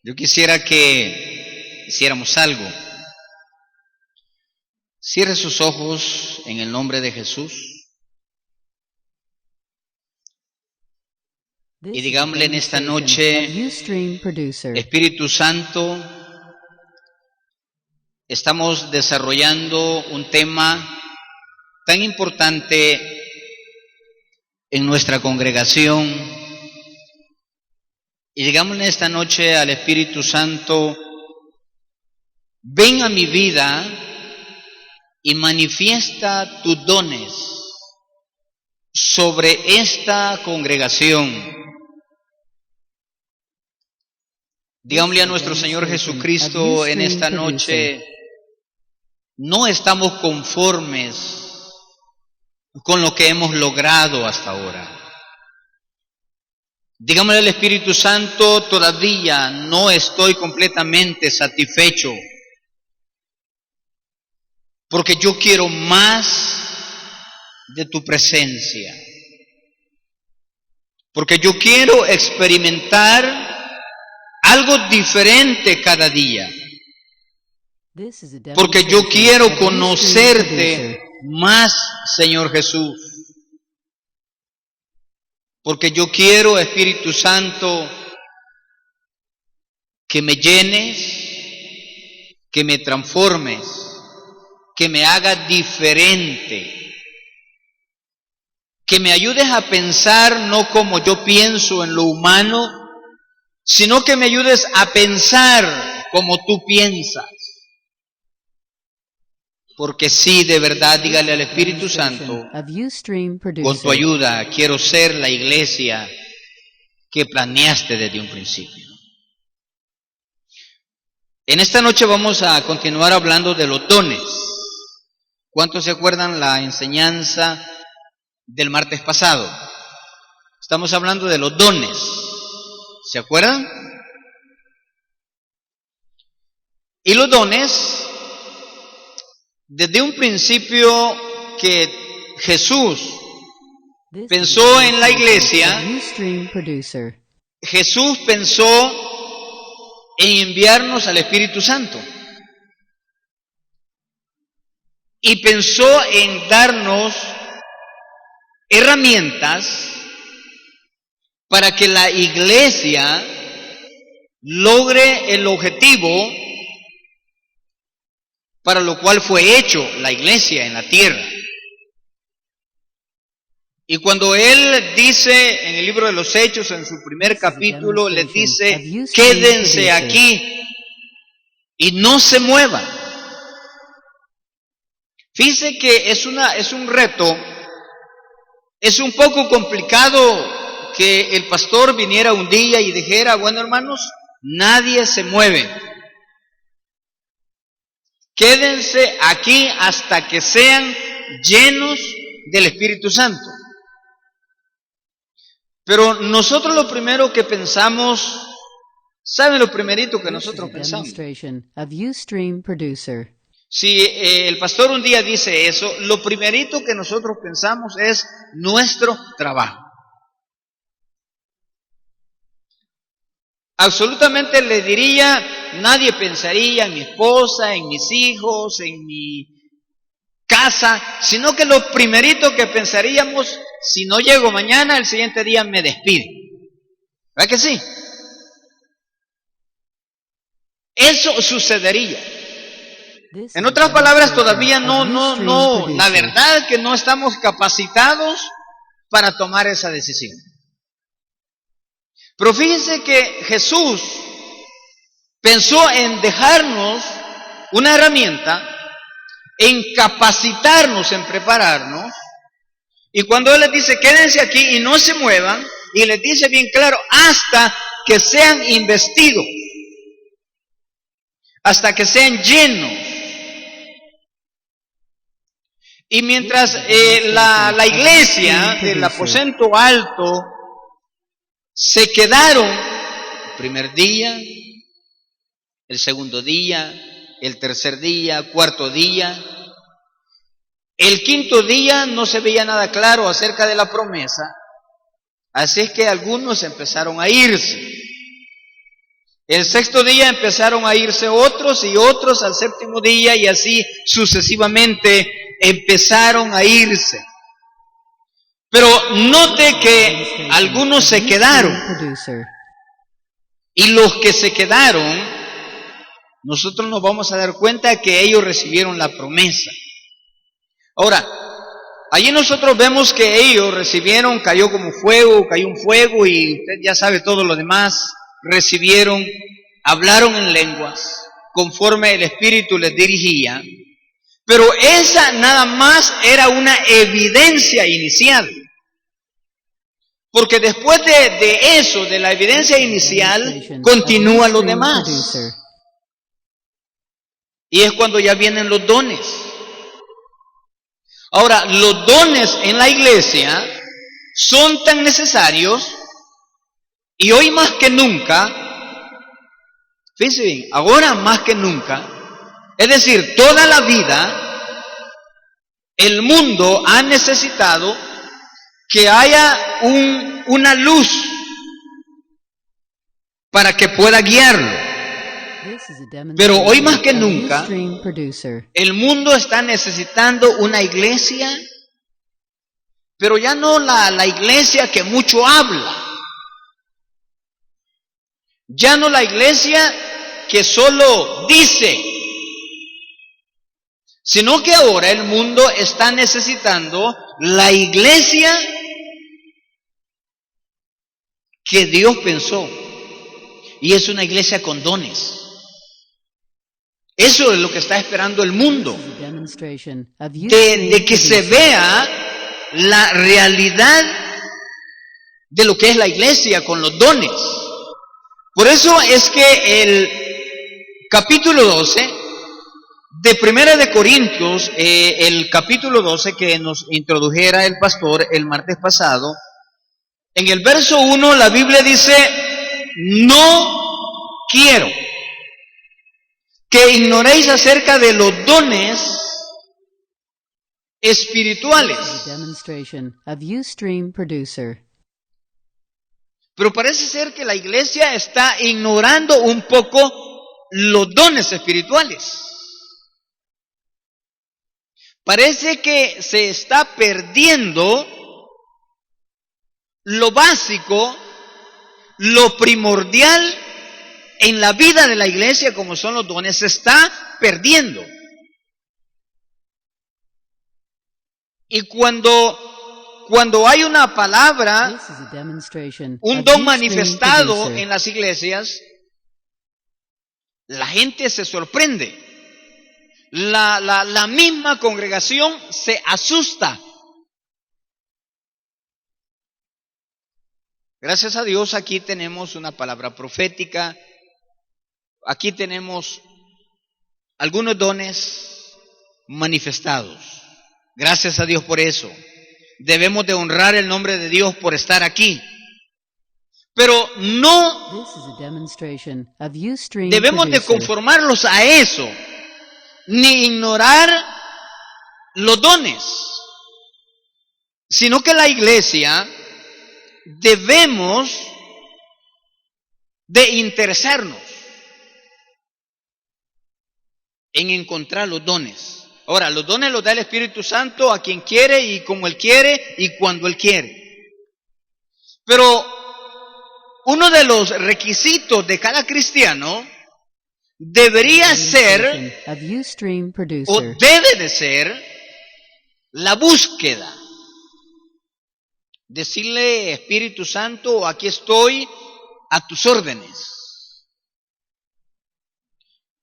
Yo quisiera que hiciéramos algo. Cierre sus ojos en el nombre de Jesús y digámosle en esta noche: Espíritu Santo, estamos desarrollando un tema tan importante en nuestra congregación, y digámosle esta noche al Espíritu Santo: ven a mi vida y manifiesta tus dones sobre esta congregación. Digámosle a nuestro Señor Jesucristo en esta noche: no estamos conformes con lo que hemos logrado hasta ahora. Digámosle al Espíritu Santo: todavía no estoy completamente satisfecho, porque yo quiero más de tu presencia, porque yo quiero experimentar algo diferente cada día, porque yo quiero conocerte más, Señor Jesús, porque yo quiero, Espíritu Santo, que me llenes, que me transformes, que me haga diferente, que me ayudes a pensar no como yo pienso en lo humano, sino que me ayudes a pensar como tú piensas. Porque sí, de verdad, dígale al Espíritu Santo: con tu ayuda quiero ser la iglesia que planeaste desde un principio. En esta noche vamos a continuar hablando de los dones. ¿Cuántos se acuerdan la enseñanza del martes pasado? Estamos hablando de los dones. ¿Se acuerdan? Y los dones, desde un principio que Jesús pensó en la iglesia, Jesús pensó en enviarnos al Espíritu Santo. Y pensó en darnos herramientas para que la iglesia logre el objetivo para lo cual fue hecho la iglesia en la tierra. Y cuando Él dice en el libro de los Hechos, en su primer capítulo, les dice: quédense aquí y no se muevan. Fíjense que es un reto, es un poco complicado que el pastor viniera un día y dijera: bueno, hermanos, nadie se mueve, quédense aquí hasta que sean llenos del Espíritu Santo. Pero nosotros lo primero que pensamos, ¿saben lo primerito que nosotros pensamos? Si el pastor un día dice eso, lo primerito que nosotros pensamos es nuestro trabajo. Absolutamente le diría, nadie pensaría en mi esposa, en mis hijos, en mi casa, sino que lo primerito que pensaríamos: si no llego mañana, el siguiente día me despido. ¿Verdad que sí? Eso sucedería. En otras palabras, todavía no, la verdad es que no estamos capacitados para tomar esa decisión. Pero fíjense que Jesús pensó en dejarnos una herramienta, en capacitarnos, en prepararnos. Y cuando Él les dice: quédense aquí y no se muevan, y les dice bien claro: hasta que sean investidos, hasta que sean llenos. Y mientras la iglesia del aposento alto se quedaron el primer día, el segundo día, el tercer día, cuarto día, el quinto día no se veía nada claro acerca de la promesa, así es que algunos empezaron a irse. El sexto día empezaron a irse otros y otros al séptimo día y así sucesivamente empezaron a irse. Pero note que algunos se quedaron. Y los que se quedaron, nosotros nos vamos a dar cuenta que ellos recibieron la promesa. Ahora, allí nosotros vemos que ellos recibieron, cayó como fuego, cayó un fuego y usted ya sabe todo lo demás. Recibieron, hablaron en lenguas, conforme el Espíritu les dirigía. Pero esa nada más era una evidencia inicial. Porque después de eso, de la evidencia inicial, continúa lo demás. Y es cuando ya vienen los dones. Ahora, los dones en la iglesia son tan necesarios y hoy más que nunca, fíjense bien, ahora más que nunca, es decir, toda la vida, el mundo ha necesitado que haya una luz para que pueda guiarlo. Pero hoy más que nunca, el mundo está necesitando una iglesia, pero ya no la iglesia que mucho habla. Ya no la iglesia que solo dice, sino que ahora el mundo está necesitando la iglesia que Dios pensó. Y es una iglesia con dones. Eso es lo que está esperando el mundo. De que se vea la realidad de lo que es la iglesia con los dones. Por eso es que el capítulo 12 de Primera de Corintios, el capítulo 12 que nos introdujera el pastor el martes pasado, en el verso 1 la Biblia dice, no quiero que ignoréis acerca de los dones espirituales. Pero parece ser que la iglesia está ignorando un poco los dones espirituales. Parece que se está perdiendo lo básico, lo primordial en la vida de la iglesia, como son los dones, se está perdiendo. Y cuando hay una palabra, un don manifestado en las iglesias, la gente se sorprende. La misma congregación se asusta. Gracias a Dios aquí tenemos una palabra profética. Aquí tenemos algunos dones manifestados. Gracias a Dios por eso. Debemos de honrar el nombre de Dios por estar aquí. Pero no debemos de conformarlos a eso, ni ignorar los dones, sino que la iglesia debemos de interesarnos en encontrar los dones. Ahora, los dones los da el Espíritu Santo a quien quiere y como Él quiere y cuando Él quiere. Pero uno de los requisitos de cada cristiano debería ser, o debe de ser, la búsqueda. Decirle, Espíritu Santo, aquí estoy a tus órdenes.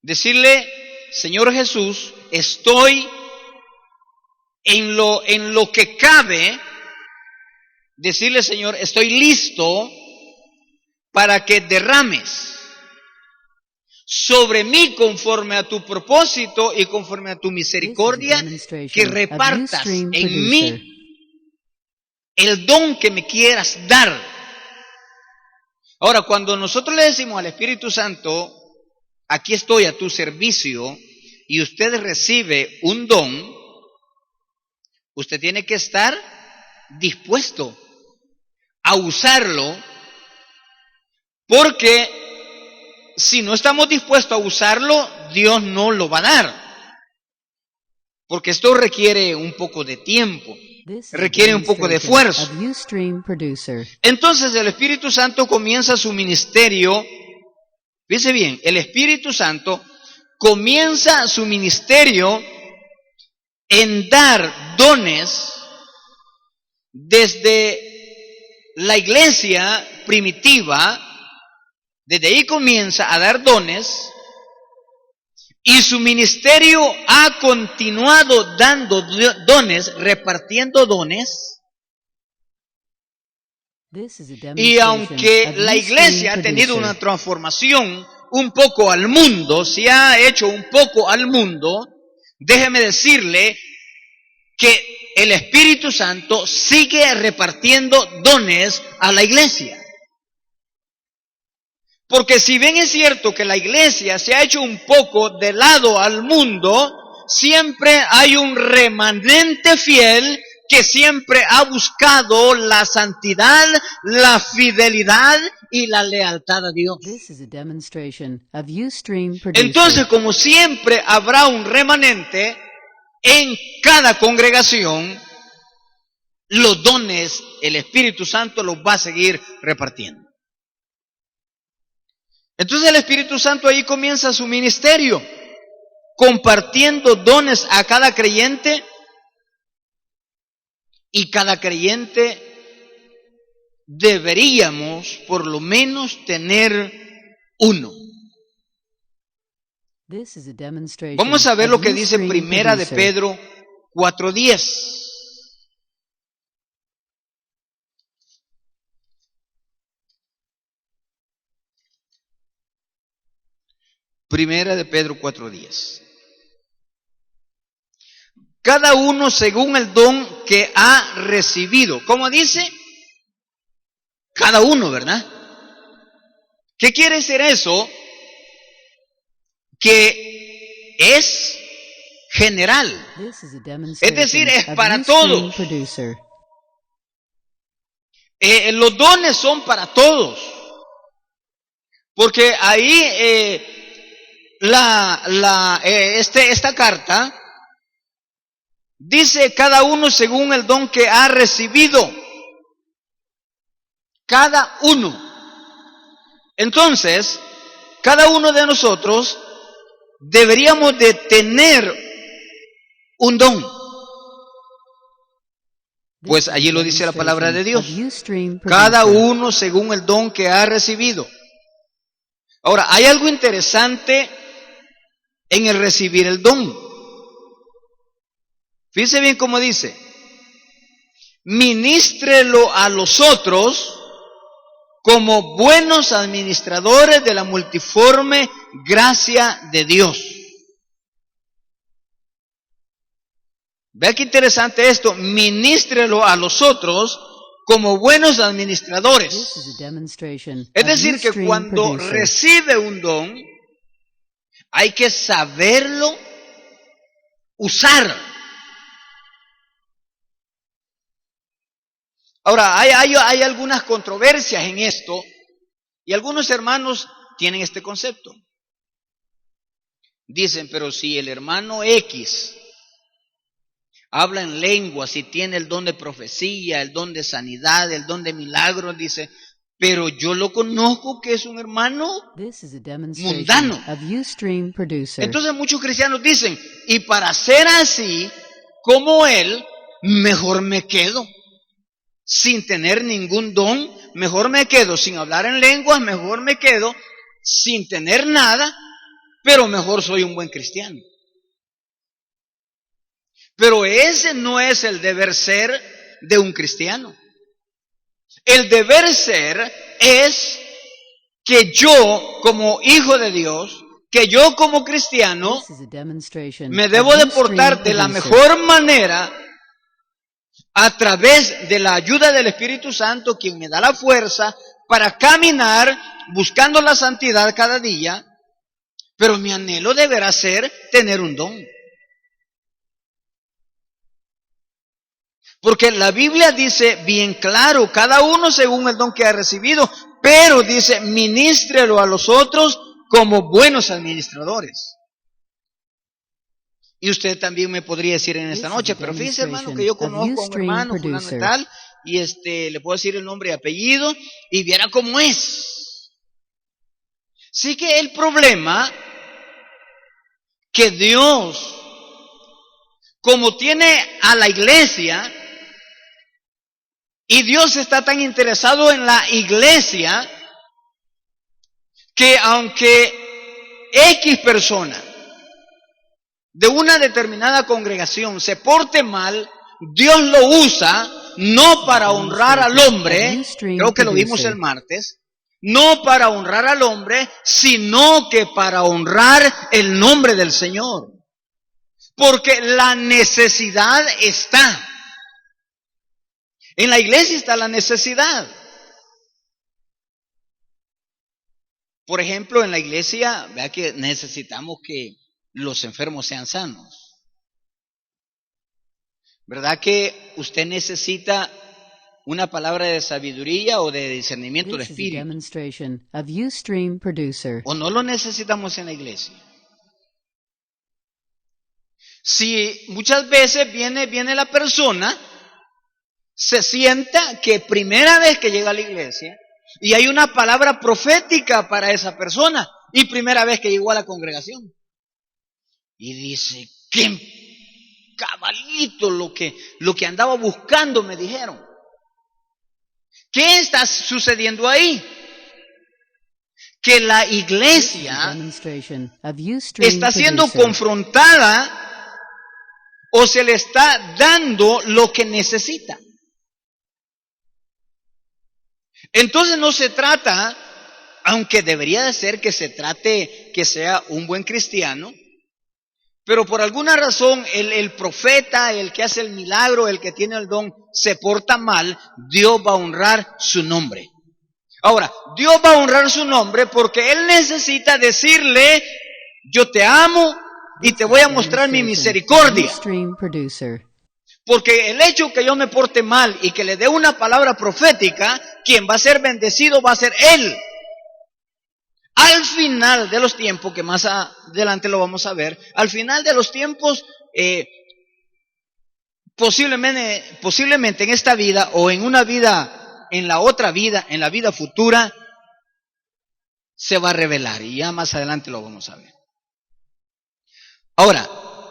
Decirle, Señor Jesús, estoy en lo que cabe. Decirle, Señor, estoy listo para que derrames sobre mí conforme a tu propósito y conforme a tu misericordia, que repartas en mí el don que me quieras dar. Ahora, cuando nosotros le decimos al Espíritu Santo, aquí estoy a tu servicio, y usted recibe un don, usted tiene que estar dispuesto a usarlo, porque si no estamos dispuestos a usarlo, Dios no lo va a dar. Porque esto requiere un poco de tiempo, requiere un poco de esfuerzo. Entonces el Espíritu Santo comienza su ministerio. Fíjense bien, el Espíritu Santo comienza su ministerio en dar dones desde la iglesia primitiva. Desde ahí comienza a dar dones, y su ministerio ha continuado dando dones, repartiendo dones. Y aunque la iglesia ha tenido una transformación un poco al mundo, se ha hecho un poco al mundo, déjeme decirle que el Espíritu Santo sigue repartiendo dones a la iglesia. Porque si bien es cierto que la iglesia se ha hecho un poco de lado al mundo, siempre hay un remanente fiel que siempre ha buscado la santidad, la fidelidad y la lealtad a Dios. Entonces, como siempre habrá un remanente en cada congregación, los dones, el Espíritu Santo los va a seguir repartiendo. Entonces el Espíritu Santo ahí comienza su ministerio, compartiendo dones a cada creyente, y cada creyente deberíamos por lo menos tener uno. Vamos a ver lo que dice Primera de Pedro 4:10. Primera de Pedro 4:10. Cada uno según el don que ha recibido. ¿Cómo dice? Cada uno, ¿verdad? ¿Qué quiere decir eso? Que es general. Es decir, es para todos. Los dones son para todos. Porque ahí esta carta dice cada uno según el don que ha recibido. Cada uno. Entonces, cada uno de nosotros deberíamos de tener un don. Pues allí lo dice la palabra de Dios. Cada uno según el don que ha recibido. Ahora, hay algo interesante en el recibir el don. Fíjense bien cómo dice: ministrelo a los otros como buenos administradores de la multiforme gracia de Dios. Vea qué interesante esto: ministrelo a los otros como buenos administradores. Es decir, que cuando recibe un don, hay que saberlo usar. Ahora, hay algunas controversias en esto, y algunos hermanos tienen este concepto. Dicen, pero si el hermano X habla en lenguas y tiene el don de profecía, el don de sanidad, el don de milagros, dice, pero yo lo conozco que es un hermano mundano. Entonces muchos cristianos dicen, y para ser así como él, mejor me quedo sin tener ningún don, mejor me quedo sin hablar en lenguas, mejor me quedo sin tener nada, pero mejor soy un buen cristiano. Pero ese no es el deber ser de un cristiano. El deber ser es que yo, como hijo de Dios, que yo como cristiano, me debo de portar de la mejor manera a través de la ayuda del Espíritu Santo, quien me da la fuerza para caminar buscando la santidad cada día, pero mi anhelo deberá ser tener un don. Porque la Biblia dice bien claro, cada uno según el don que ha recibido, pero dice, ministrelo a los otros como buenos administradores. Y usted también me podría decir en esta noche, pero fíjese, hermano, que yo conozco a un hermano fulano de tal, y le puedo decir el nombre y apellido, y viera cómo es. Sí que el problema que Dios, como tiene a la iglesia, y Dios está tan interesado en la iglesia, que aunque X persona de una determinada congregación se porte mal, Dios lo usa no para honrar al hombre, creo que lo vimos el martes, no para honrar al hombre, sino que para honrar el nombre del Señor. Porque la necesidad está. En la iglesia está la necesidad. Por ejemplo, en la iglesia, vea que necesitamos que los enfermos sean sanos. ¿Verdad que usted necesita una palabra de sabiduría o de discernimiento de espíritu? ¿O no lo necesitamos en la iglesia? Si muchas veces viene la persona, se sienta que primera vez que llega a la iglesia y hay una palabra profética para esa persona y primera vez que llegó a la congregación. Y dice, qué cabalito lo que andaba buscando, me dijeron. ¿Qué está sucediendo ahí? Que la iglesia está siendo confrontada o se le está dando lo que necesita. Entonces no se trata, aunque debería de ser que se trate que sea un buen cristiano, pero por alguna razón el profeta, el que hace el milagro, el que tiene el don, se porta mal, Dios va a honrar su nombre. Ahora, Dios va a honrar su nombre porque Él necesita decirle, yo te amo y te voy a mostrar mi misericordia. Porque el hecho que yo me porte mal y que le dé una palabra profética, quien va a ser bendecido va a ser Él. Al final de los tiempos, que más adelante lo vamos a ver, al final de los tiempos, posiblemente en esta vida o en una vida, en la otra vida, en la vida futura, se va a revelar y ya más adelante lo vamos a ver. Ahora,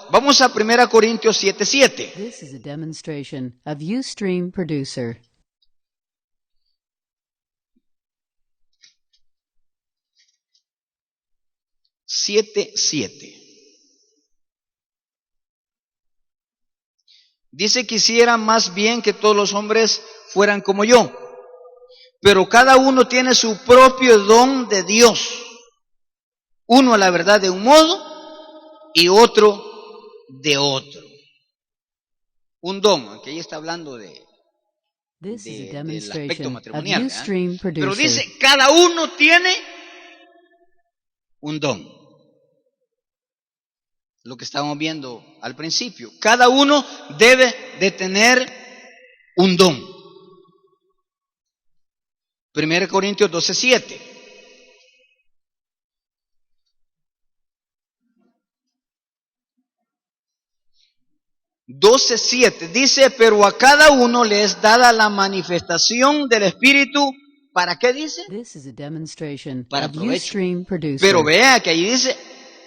vamos a 1 Corintios 7:7. This is a demonstration of Ustream Producer. 7:7. Dice, quisiera más bien que todos los hombres fueran como yo, pero cada uno tiene su propio don de Dios. Uno a la verdad de un modo y otro de otro. Un don, aunque ahí está hablando del aspecto matrimonial, pero dice, cada uno tiene un don. Lo que estábamos viendo al principio. Cada uno debe de tener un don. 1 Corintios 12:7. Dice, pero a cada uno le es dada la manifestación del Espíritu. ¿Para qué dice? This is a demonstration Para of provecho. Ustream Producer. Pero vea que ahí dice,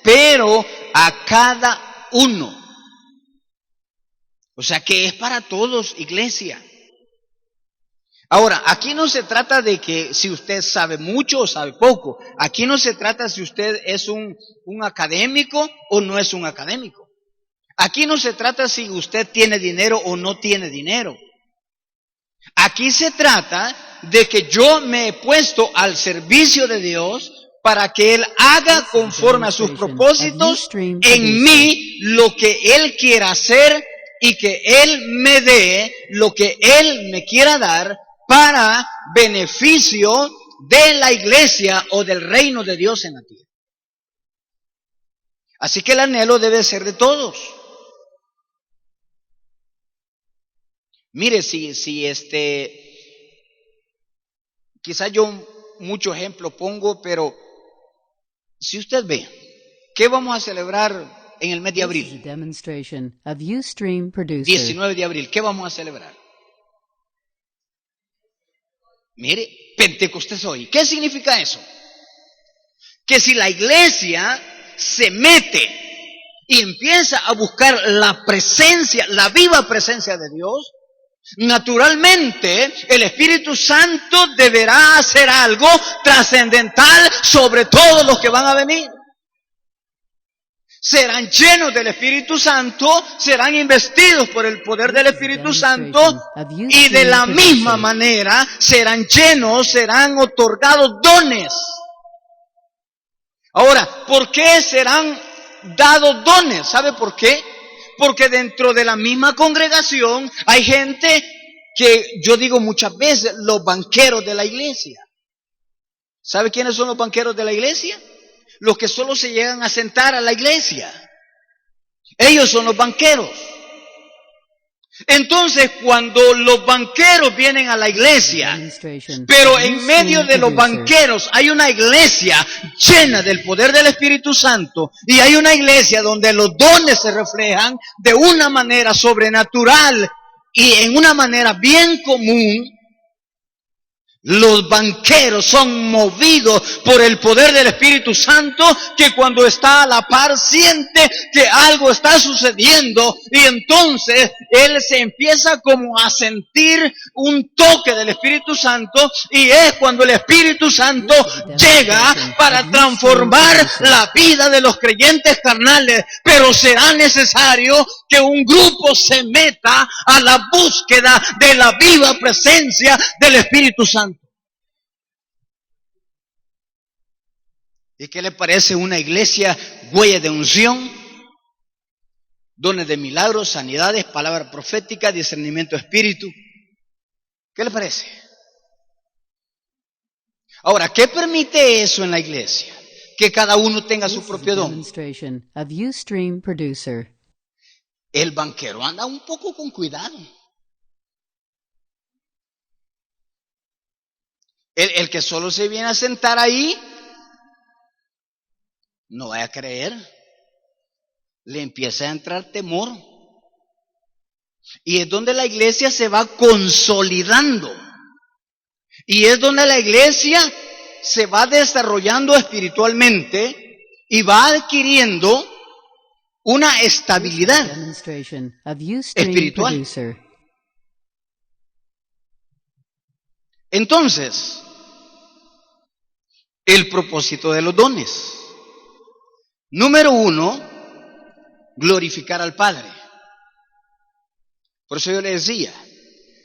pero a cada uno. O sea que es para todos, iglesia. Ahora, aquí no se trata de que si usted sabe mucho o sabe poco. Aquí no se trata si usted es un académico o no es un académico. Aquí no se trata si usted tiene dinero o no tiene dinero. Aquí se trata de que yo me he puesto al servicio de Dios para que Él haga conforme a sus propósitos en mí lo que Él quiera hacer y que Él me dé lo que Él me quiera dar para beneficio de la iglesia o del reino de Dios en la tierra. Así que el anhelo debe ser de todos. Mire, si quizá yo mucho ejemplo pongo, pero Si usted ve, ¿qué vamos a celebrar en el mes de This is a abril? demonstration of Ustream Producer. 19 de abril, ¿qué vamos a celebrar? Mire, Pentecostés hoy. ¿Qué significa eso? Que si la iglesia se mete y empieza a buscar la presencia, la viva presencia de Dios, naturalmente el Espíritu Santo deberá hacer algo trascendental sobre todos los que van a venir. Serán llenos del Espíritu Santo, serán investidos por el poder del Espíritu Santo y de la misma manera serán llenos, serán otorgados dones. Ahora, ¿por qué serán dados dones? ¿Sabe por qué? Porque dentro de la misma congregación hay gente que yo digo muchas veces, los banqueros de la iglesia. ¿Sabe quiénes son los banqueros de la iglesia? Los que solo se llegan a sentar a la iglesia. Ellos son los banqueros. Entonces, cuando los banqueros vienen a la iglesia, pero en medio de los banqueros hay una iglesia llena del poder del Espíritu Santo y hay una iglesia donde los dones se reflejan de una manera sobrenatural y en una manera bien común, los banqueros son movidos por el poder del Espíritu Santo, que cuando está a la par siente que algo está sucediendo y entonces él se empieza como a sentir un toque del Espíritu Santo y es cuando el Espíritu Santo llega para transformar la vida de los creyentes carnales. Pero será necesario que un grupo se meta a la búsqueda de la viva presencia del Espíritu Santo. ¿Y qué le parece una iglesia huella de unción, dones de milagros, sanidades, palabra profética, discernimiento de espíritu? ¿Qué le parece? Ahora, ¿qué permite eso en la iglesia? Que cada uno tenga su propio don. El banquero anda un poco con cuidado. El que solo se viene a sentar ahí, no vaya a creer, le empieza a entrar temor. Y es donde la iglesia se va consolidando. Y es donde la iglesia se va desarrollando espiritualmente y va adquiriendo una estabilidad espiritual. Entonces, el propósito de los dones. Número 1, glorificar al Padre. Por eso yo le decía,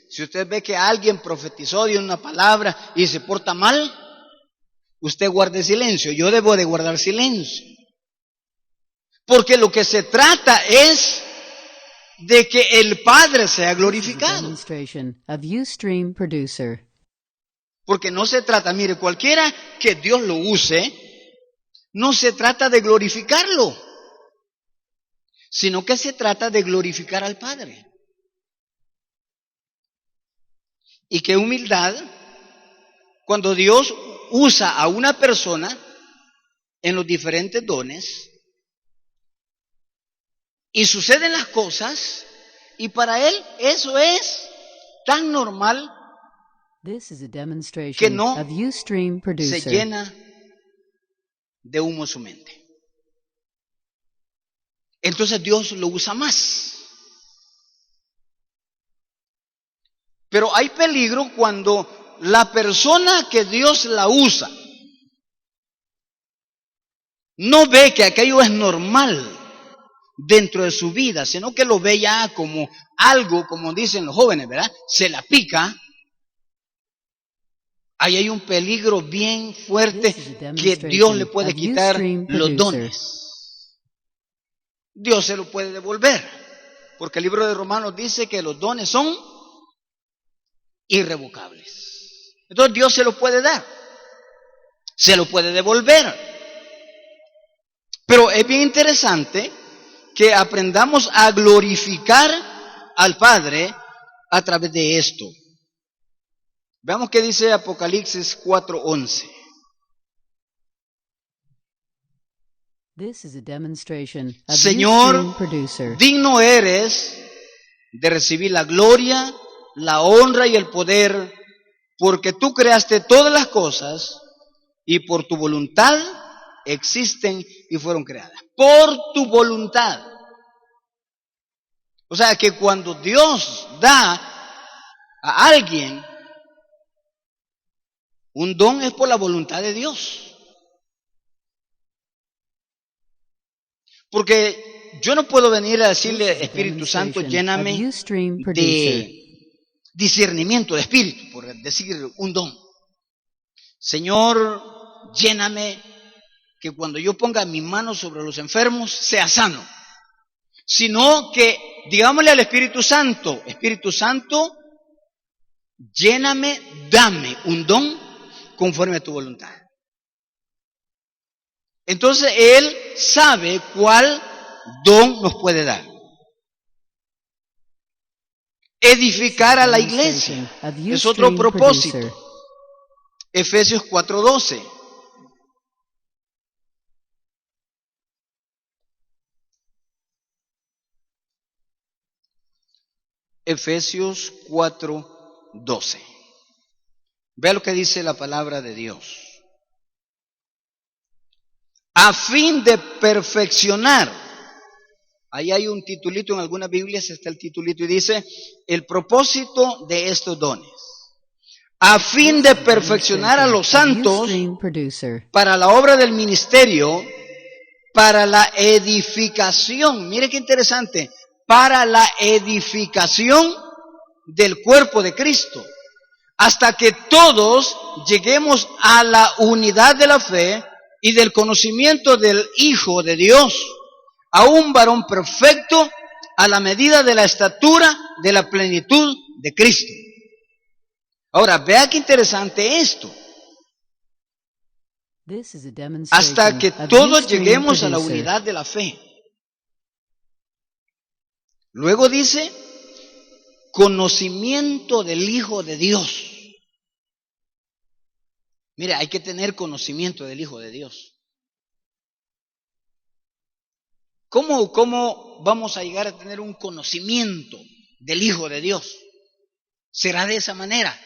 si usted ve que alguien profetizó, dio una palabra y se porta mal, usted guarde silencio. Yo debo de guardar silencio. Porque lo que se trata es de que el Padre sea glorificado. Porque no se trata, mire, cualquiera que Dios lo use, no se trata de glorificarlo, sino que se trata de glorificar al Padre. Y qué humildad cuando Dios usa a una persona en los diferentes dones y suceden las cosas y para Él eso es tan normal que no se llena de humo su mente. Entonces Dios lo usa más. Pero hay peligro cuando la persona que Dios la usa no ve que aquello es normal dentro de su vida, sino que lo ve ya como algo, como dicen los jóvenes, ¿verdad? Se la pica. Ahí hay un peligro bien fuerte que Dios le puede quitar los dones. Dios se lo puede devolver, porque el libro de Romanos dice que los dones son irrevocables. Entonces Dios se lo puede dar, se lo puede devolver. Pero es bien interesante que aprendamos a glorificar al Padre a través de esto. Veamos qué dice Apocalipsis 4:11. This is a demonstration of Señor, Ustream Producer. digno eres de recibir la gloria, la honra y el poder, porque tú creaste todas las cosas y por tu voluntad existen y fueron creadas. Por tu voluntad. O sea que cuando Dios da a alguien un don es por la voluntad de Dios. Porque yo no puedo venir a decirle, Espíritu Santo, lléname de discernimiento de espíritu, por decir un don. Señor, lléname que cuando yo ponga mi mano sobre los enfermos sea sano. Sino que digámosle al Espíritu Santo, lléname, dame un don conforme a tu voluntad. Entonces Él sabe cuál don nos puede dar. Edificar a la iglesia es otro propósito. Efesios 4:12. Efesios 4:12. Vea lo que dice la palabra de Dios. A fin de perfeccionar. Ahí hay un titulito, en algunas Biblias está el titulito y dice, el propósito de estos dones. A fin de perfeccionar a los santos para la obra del ministerio, para la edificación. Mire qué interesante. Para la edificación del cuerpo de Cristo. Hasta que todos lleguemos a la unidad de la fe y del conocimiento del Hijo de Dios, a un varón perfecto a la medida de la estatura de la plenitud de Cristo. Ahora, vea qué interesante esto. Hasta que todos lleguemos a la unidad de la fe. Luego dice, conocimiento del Hijo de Dios. Mire, hay que tener conocimiento del Hijo de Dios. ¿Cómo vamos a llegar a tener un conocimiento del Hijo de Dios? Será de esa manera.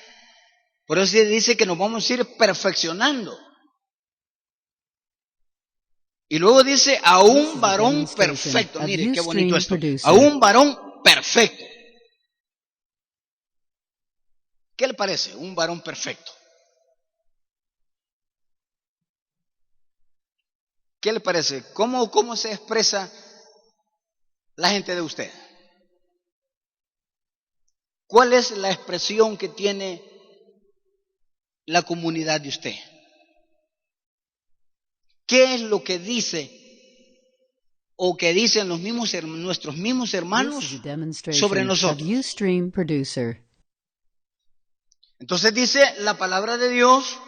Por eso dice que nos vamos a ir perfeccionando. Y luego dice, a un varón perfecto. Mire, qué bonito esto. A un varón perfecto. ¿Qué le parece? Un varón perfecto. ¿Qué le parece? ¿Cómo se expresa la gente de usted? ¿Cuál es la expresión que tiene la comunidad de usted? ¿Qué es lo que dice o que dicen nuestros mismos hermanos sobre nosotros? Entonces dice la palabra de Dios,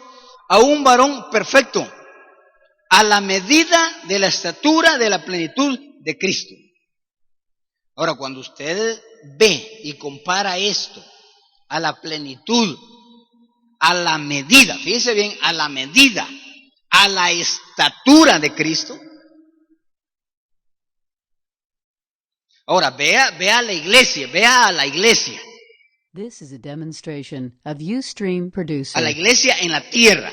a un varón perfecto, a la medida de la estatura de la plenitud de Cristo. Ahora, cuando usted ve y compara esto a la plenitud, a la medida, fíjese bien, a la medida, a la estatura de Cristo. Ahora, vea a la iglesia, vea a la iglesia. This is a demonstration of Ustream Producer. A la iglesia en la tierra.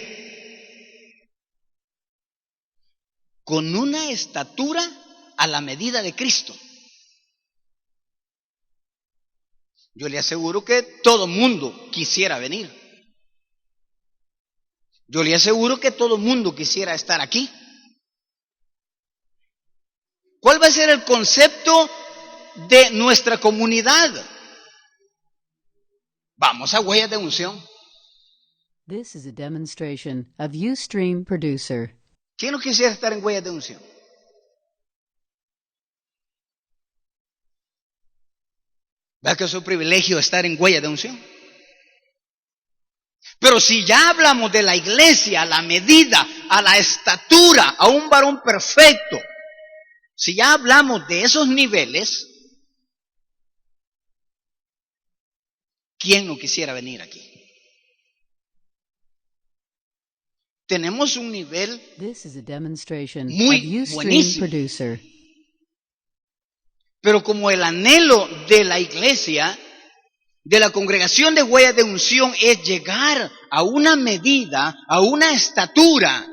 Con una estatura a la medida de Cristo. Yo le aseguro que todo mundo quisiera venir. Yo le aseguro que todo mundo quisiera estar aquí. ¿Cuál va a ser el concepto de nuestra comunidad? Vamos a huellas de unción. This is a demonstration of Ustream Producer. ¿Quién no quisiera estar en huellas de unción? ¿Verdad que es un privilegio estar en huellas de unción? Pero si ya hablamos de la iglesia, a la medida, a la estatura, a un varón perfecto, si ya hablamos de esos niveles, ¿quién no quisiera venir aquí? tenemos un nivel This is a demonstration Muy of Ustream buenísimo. Producer. Pero como el anhelo de la iglesia, de la congregación de Huellas de Unción, es llegar a una medida, a una estatura,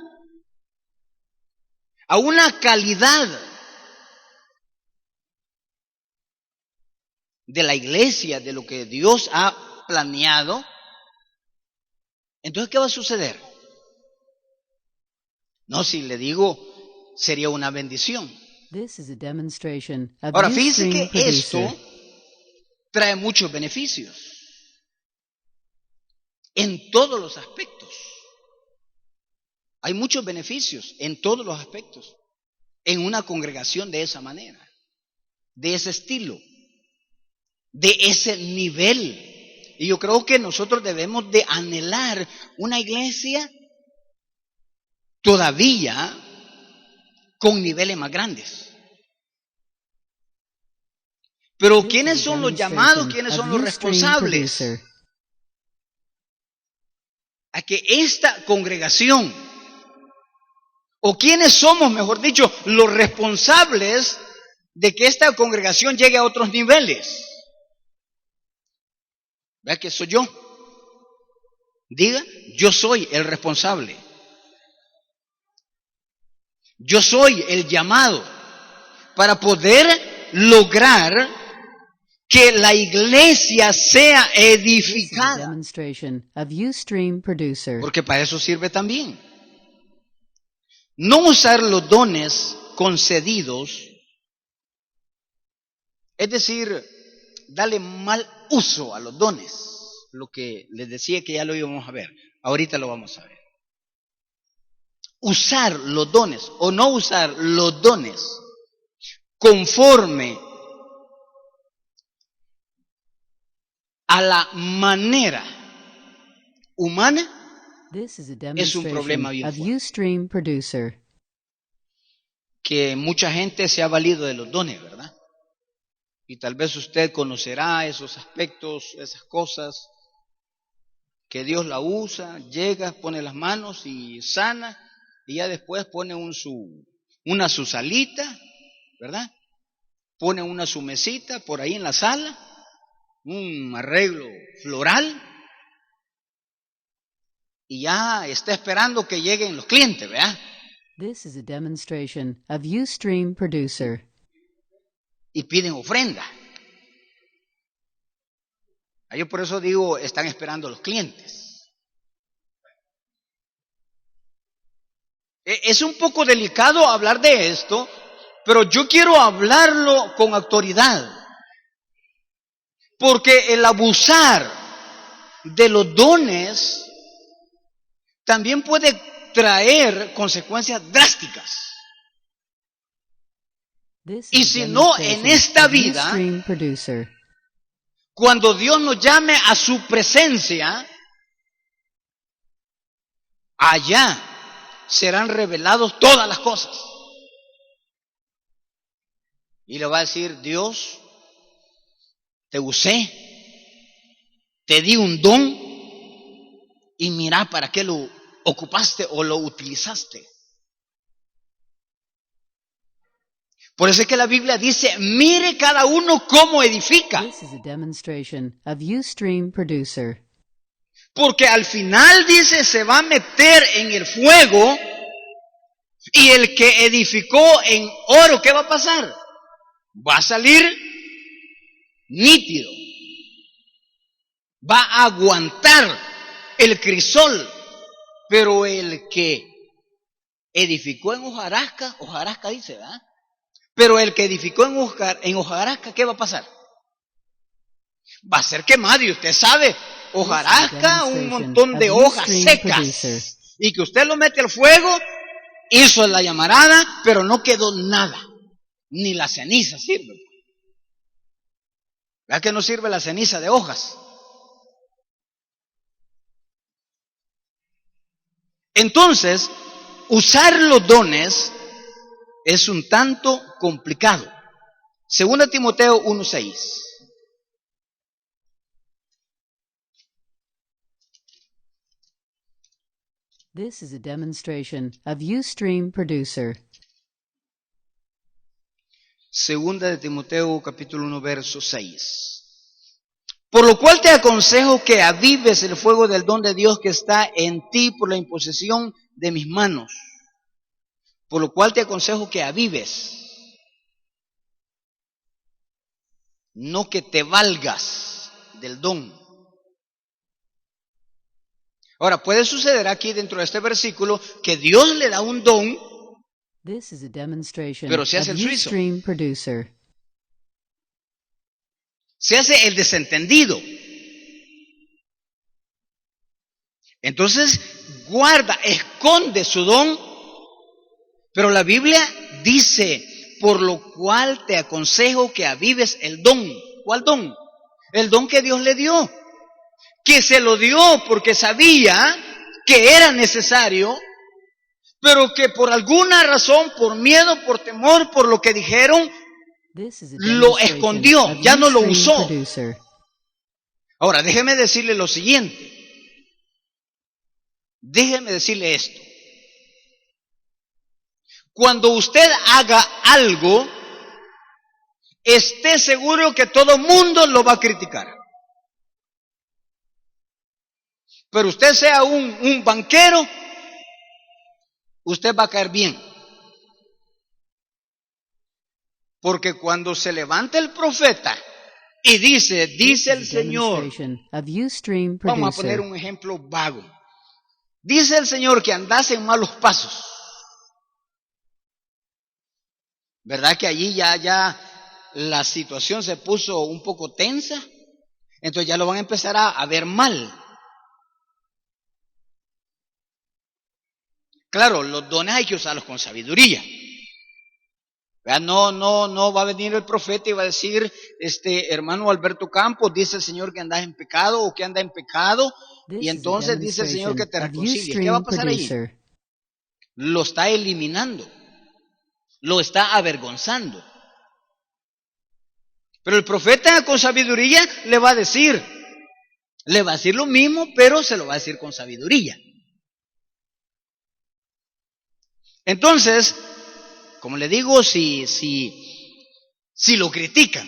a una calidad de la iglesia, de lo que Dios ha planeado, entonces ¿qué va a suceder? No, si le digo, sería una bendición. This is a demonstration of Ahora, fíjense Ustream que esto Producer. trae muchos beneficios en todos los aspectos. Hay muchos beneficios en todos los aspectos en una congregación de esa manera, de ese estilo, de ese nivel. Y yo creo que nosotros debemos de anhelar una iglesia todavía con niveles más grandes. Pero This ¿quiénes is a son los llamados? demonstration ¿Quiénes of son los Ustream responsables? Producer. A que esta congregación, o quiénes somos, mejor dicho, los responsables de que esta congregación llegue a otros niveles. ¿Vea que soy yo? Diga, yo soy el responsable. Yo soy el llamado para poder lograr que la iglesia sea This is a edificada. demonstration of Ustream Producer. Porque para eso sirve también. No usar los dones concedidos, es decir, darle mal uso a los dones. Lo que les decía que ya lo íbamos a ver. Ahorita lo vamos a ver. Usar los dones o no usar los dones conforme a la manera humana This is a es un problema demonstration bien of fuerte. Ustream Producer. Que mucha gente se ha valido de los dones, ¿verdad? Y tal vez usted conocerá esos aspectos, esas cosas, que Dios la usa, llega, pone las manos y sana, y ya después pone una su salita, ¿verdad? Pone una su mesita por ahí en la sala, un arreglo floral, y ya está esperando que lleguen los clientes, ¿verdad? This is a demonstration of Ustream Producer. Y piden ofrenda. Yo por eso digo, están esperando los clientes. Es un poco delicado hablar de esto, pero yo quiero hablarlo con autoridad. Porque el abusar de los dones también puede traer consecuencias drásticas. This Y is a si no, en demonstration esta of vida, Ustream Producer. cuando Dios nos llame a su presencia, allá serán revelados todas las cosas. Y le va a decir, Dios, te usé, te di un don, y mira para qué lo ocupaste o lo utilizaste. Por eso es que la Biblia dice, mire cada uno cómo edifica. This is a demonstration of Ustream Producer. Porque al final dice, se va a meter en el fuego, y el que edificó en oro, ¿qué va a pasar? Va a salir nítido. Va a aguantar el crisol. Pero el que edificó en hojarasca dice, ¿verdad? Pero el que edificó en hojarasca, ¿qué va a pasar? Va a ser quemado, y usted sabe, hojarasca, un montón de hojas secas, y que usted lo mete al fuego, hizo la llamarada, pero no quedó nada, ni la ceniza sirve. ¿Verdad que no sirve la ceniza de hojas? Entonces, usar los dones es un tanto complicado. 2 Timoteo 1:6. This is a demonstration of Ustream Producer. Segunda de Timoteo, capítulo 1, verso 6. Por lo cual te aconsejo que avives el fuego del don de Dios que está en ti por la imposición de mis manos. Por lo cual te aconsejo que avives. No que te valgas del don. Ahora, puede suceder aquí dentro de este versículo que Dios le da un don, This is a demonstration pero of se hace el suizo. Ustream Producer. Se hace el desentendido. Entonces, guarda, esconde su don, pero la Biblia dice, por lo cual te aconsejo que avives el don. ¿Cuál don? El don que Dios le dio. Que se lo dio porque sabía que era necesario, pero que por alguna razón, por miedo, por temor, por lo que dijeron, This is a lo demonstration escondió, of ya no lo Ustream usó. Producer. Ahora, déjeme decirle lo siguiente. Déjeme decirle esto. Cuando usted haga algo, esté seguro que todo mundo lo va a criticar. Pero usted sea un banquero, usted va a caer bien. Porque cuando se levanta el profeta y dice This el is a Señor, demonstration of Ustream vamos a poner Producer. un ejemplo vago. Dice el Señor que andase en malos pasos. ¿Verdad que allí ya la situación se puso un poco tensa? Entonces ya lo van a empezar a ver mal. Claro, los dones hay que usarlos con sabiduría. No va a venir el profeta y va a decir, hermano Alberto Campos, dice el Señor que andas en pecado o que anda en pecado, y This is a entonces dice el Señor que te demonstration of reconcilies. ¿Qué va a Ustream pasar allí? Producer. Lo está eliminando, lo está avergonzando. Pero el profeta con sabiduría le va a decir lo mismo, pero se lo va a decir con sabiduría. Entonces, como le digo, si lo critican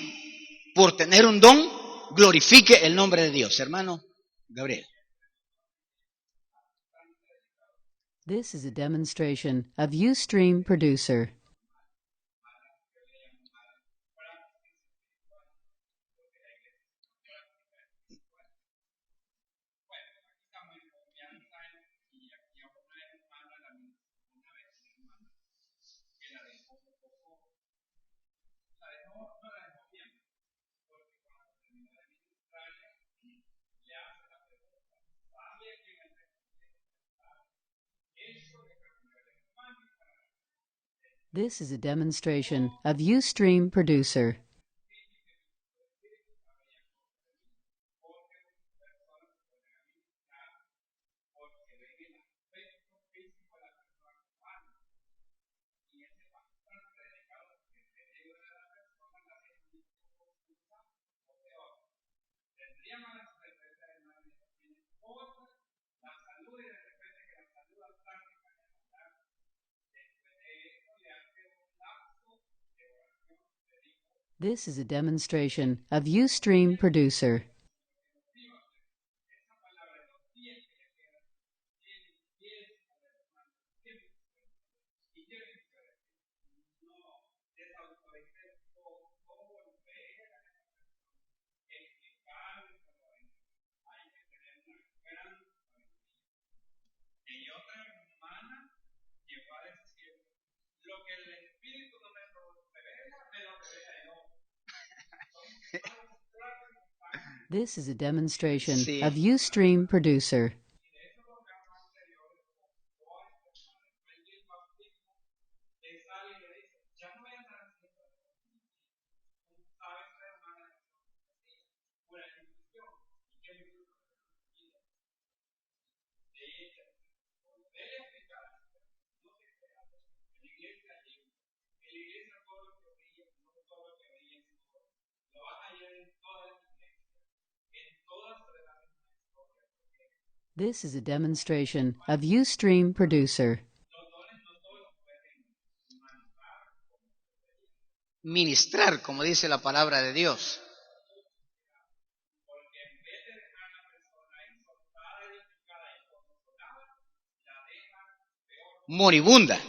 por tener un don, glorifique el nombre de Dios, hermano Gabriel. This is a demonstration of Ustream Producer. This is a demonstration of Ustream Producer. This is a demonstration of Ustream Producer. This is a demonstration Sí. of Ustream Producer. This is a demonstration of Ustream Producer. Ministrar, como dice la palabra de Dios. Moribunda.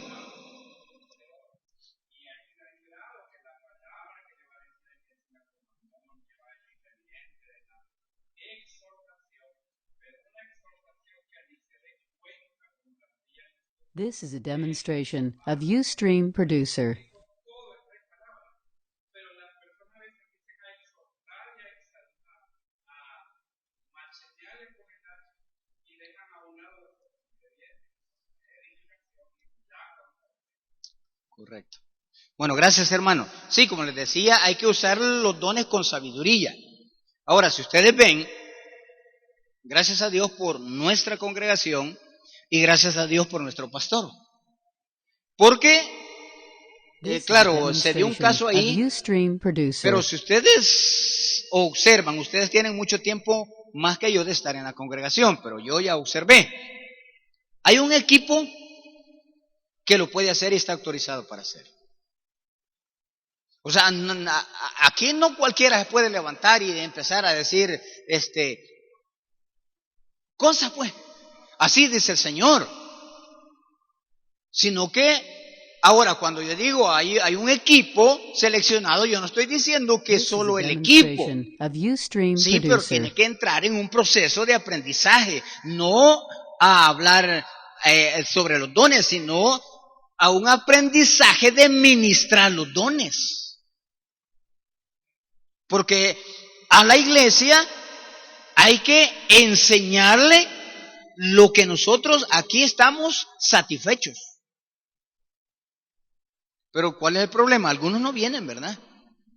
This is a demonstration of Ustream Producer. Correcto. Bueno, gracias, hermano. Sí, como les decía, hay que usar los dones con sabiduría. Ahora, si ustedes ven, gracias a Dios por nuestra congregación y gracias a Dios por nuestro pastor. Porque, claro, se dio un caso ahí, pero si ustedes observan, ustedes tienen mucho tiempo más que yo de estar en la congregación, pero yo ya observé. Hay un equipo que lo puede hacer y está autorizado para hacer. O sea, aquí no cualquiera se puede levantar y empezar a decir, cosas pues, así dice el Señor. Sino que, ahora cuando yo digo hay un equipo seleccionado, yo no estoy diciendo que solo el equipo. Sí, pero tiene que entrar en un proceso de aprendizaje, no a hablar sobre los dones, sino a un aprendizaje de ministrar los dones. Porque a la iglesia hay que enseñarle lo que nosotros aquí estamos satisfechos. Pero ¿cuál es el problema? Algunos no vienen, ¿verdad?